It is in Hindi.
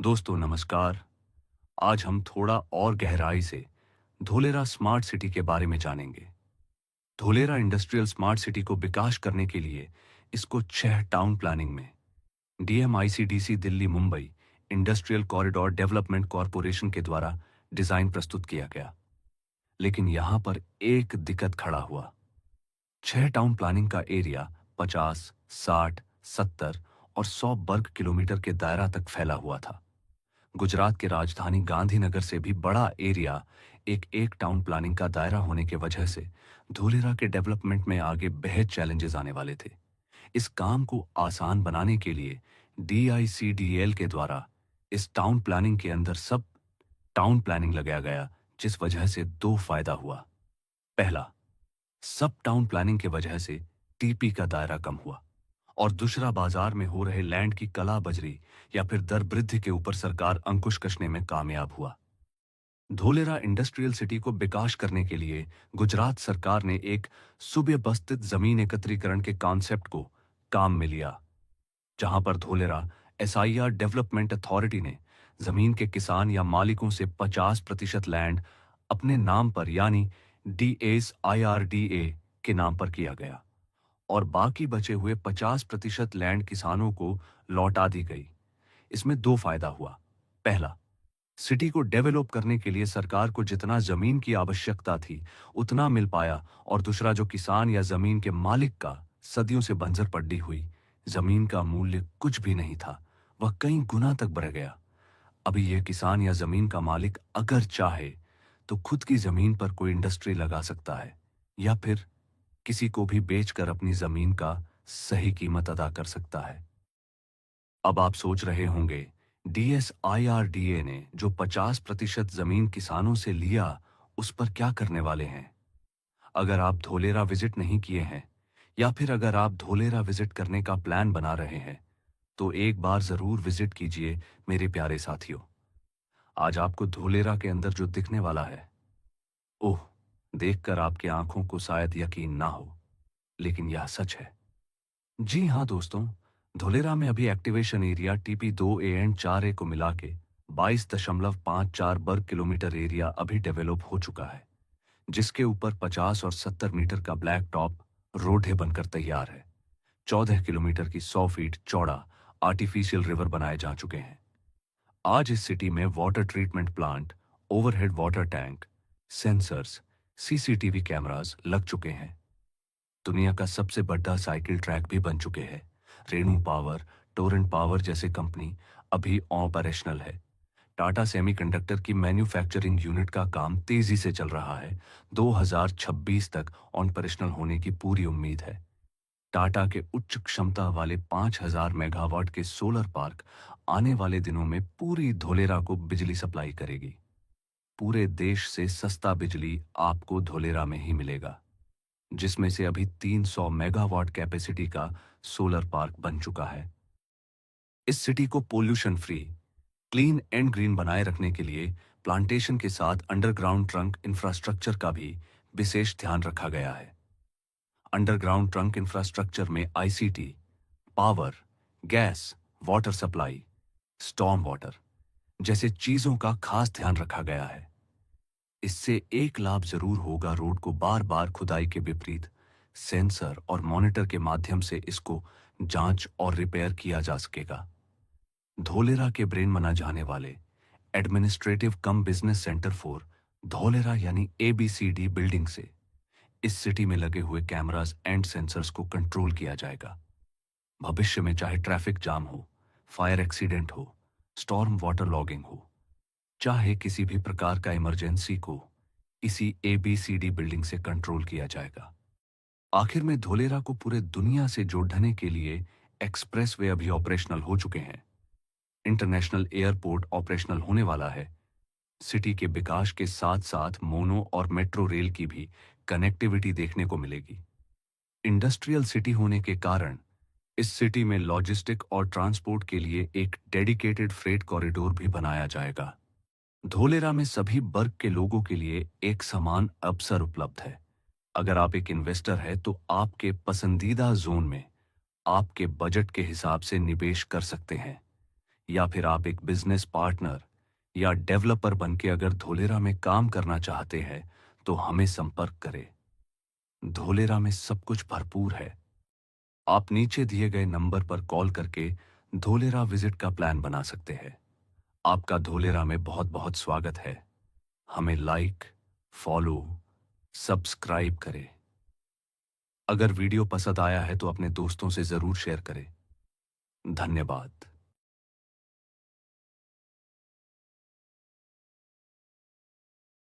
दोस्तों नमस्कार। आज हम थोड़ा और गहराई से धोलेरा स्मार्ट सिटी के बारे में जानेंगे। धोलेरा इंडस्ट्रियल स्मार्ट सिटी को विकास करने के लिए इसको 6 टाउन प्लानिंग में DMICDC Delhi Mumbai industrial corridor development corporation के द्वारा डिजाइन प्रस्तुत किया गया। लेकिन यहां पर एक दिक्कत खड़ा हुआ। 6 टाउन प्लानिंग का एरिया 50, 60, 70 और 100 वर्ग किलोमीटर के दायरा तक फैला हुआ था। गुजरात की राजधानी गांधीनगर से भी बड़ा एरिया एक टाउन प्लानिंग का दायरा होने की वजह से धोलेरा के डेवलपमेंट में आगे बेहद चैलेंजेस आने वाले थे। इस काम को आसान बनाने के लिए डीआईसीडीएल के द्वारा इस टाउन प्लानिंग के अंदर सब टाउन प्लानिंग लगाया गया, जिस वजह से दो फायदा हुआ। पहला, सब टाउन प्लानिंग की वजह से टीपी का दायरा कम हुआ और दूसरा, बाजार में हो रहे लैंड की कला बजरी या फिर दर वृद्धि के ऊपर सरकार अंकुश कसने में कामयाब हुआ। धोलेरा इंडस्ट्रियल सिटी को विकास करने के लिए गुजरात सरकार ने एक सुव्यवस्थित जमीन एकत्रीकरण के कॉन्सेप्ट को काम में लिया, जहां पर धोलेरा एसआईआर डेवलपमेंट अथॉरिटी ने जमीन के किसान या मालिकों से 50% लैंड अपने नाम पर यानी DSIRDA के नाम पर किया गया और बाकी बचे हुए 50% लैंड किसानों को लौटा दी गई। इसमें दो फायदा हुआ। पहला, सिटी को डेवलप करने के लिए सरकार को जितना जमीन की आवश्यकता थी उतना मिल पाया और दूसरा, जो किसान या जमीन के मालिक का सदियों से बंजर पड़ी हुई जमीन का मूल्य कुछ भी नहीं था, वह कई गुना तक बढ़ गया। अभी यह किसान या जमीन का मालिक अगर चाहे तो खुद की जमीन पर कोई इंडस्ट्री लगा सकता है या फिर किसी को भी बेचकर अपनी जमीन का सही कीमत अदा कर सकता है। अब आप सोच रहे होंगे, DSIRDA ने जो 50% जमीन किसानों से लिया उस पर क्या करने वाले हैं? अगर आप धोलेरा विजिट नहीं किए हैं या फिर अगर आप धोलेरा विजिट करने का प्लान बना रहे हैं तो एक बार जरूर विजिट कीजिए मेरे प्यारे साथियों। आज आपको धोलेरा के अंदर जो दिखने वाला है, ओह, देखकर आपकी आंखों को शायद यकीन ना हो, लेकिन यह सच है। जी हाँ दोस्तों, धोलेरा में अभी activation area TP2A and 4A को मिला के 22.54 वर्ग किलोमीटर एरिया अभी डेवलप हो चुका है, जिसके ऊपर 50 और 70 मीटर का ब्लैक टॉप रोडें बनकर तैयार है। 14 किलोमीटर की 100 फीट चौड़ा आर्टिफिशियल रिवर बनाए जा चुके हैं। आज इस सिटी में water treatment plant, overhead water tank, sensors, CCTV cameras लग चुके हैं। दुनिया का सबसे बड़ा साइकिल ट्रैक भी बन चुके हैं। रेणु पावर, टोरेंट पावर जैसे कंपनी अभी ऑपरेशनल है। टाटा सेमीकंडक्टर की मैन्युफैक्चरिंग यूनिट का काम तेजी से चल रहा है। 2026 तक ऑपरेशनल होने की पूरी उम्मीद है। टाटा के उच्च क्षमता वाले 5000 मेगावाट के सोलर पार्क आने वाले दिनों में पूरी धोलेरा को बिजली सप्लाई करेगी। पूरे देश से सस्ता बिजली आपको धोलेरा में ही मिलेगा, जिसमें से अभी 300 मेगावाट कैपेसिटी का सोलर पार्क बन चुका है। इस सिटी को pollution free, clean and green बनाए रखने के लिए प्लांटेशन के साथ अंडरग्राउंड ट्रंक इंफ्रास्ट्रक्चर का भी विशेष ध्यान रखा गया है। अंडरग्राउंड ट्रंक इंफ्रास्ट्रक्चर में ICT, power, gas, water supply, storm water जैसे चीजों का खास ध्यान रखा गया है। इससे एक लाभ जरूर होगा, रोड को बार बार खुदाई के विपरीत सेंसर और मॉनिटर के माध्यम से इसको जांच और रिपेयर किया जा सकेगा। धोलेरा के ब्रेन माना जाने वाले administrative come business centre for Dholera यानी ABCD बिल्डिंग से इस सिटी में लगे हुए कैमरास एंड सेंसर्स को कंट्रोल किया जाएगा। भविष्य में चाहे ट्रैफिक जाम हो, फायर एक्सीडेंट हो, स्टॉर्म वाटर लॉगिंग हो, चाहे किसी भी प्रकार का इमरजेंसी को इसी ABCD बिल्डिंग से कंट्रोल किया जाएगा। आखिर में धोलेरा को पूरे दुनिया से जोड़ने के लिए एक्सप्रेसवे अभी ऑपरेशनल हो चुके हैं। इंटरनेशनल एयरपोर्ट ऑपरेशनल होने वाला है। सिटी के विकास के साथ साथ मोनो और मेट्रो रेल की भी कनेक्टिविटी देखने को मिलेगी। इंडस्ट्रियल सिटी होने के कारण इस सिटी में लॉजिस्टिक और ट्रांसपोर्ट के लिए एक डेडिकेटेड फ्रेट कॉरिडोर भी बनाया जाएगा। धोलेरा में सभी वर्ग के लोगों के लिए एक समान अवसर उपलब्ध है। अगर आप एक इन्वेस्टर हैं तो आपके पसंदीदा जोन में आपके बजट के हिसाब से निवेश कर सकते हैं। या फिर आप एक बिजनेस पार्टनर या डेवलपर बनके अगर धोलेरा में काम करना चाहते हैं तो हमें संपर्क करें। धोलेरा में सब कुछ भरपूर है। आप नीचे दिए गए नंबर पर कॉल करके धोलेरा विजिट का प्लान बना सकते हैं। आपका धोलेरा में बहुत बहुत स्वागत है। हमें लाइक, फॉलो, सब्सक्राइब करें। अगर वीडियो पसंद आया है तो अपने दोस्तों से जरूर शेयर करें। धन्यवाद।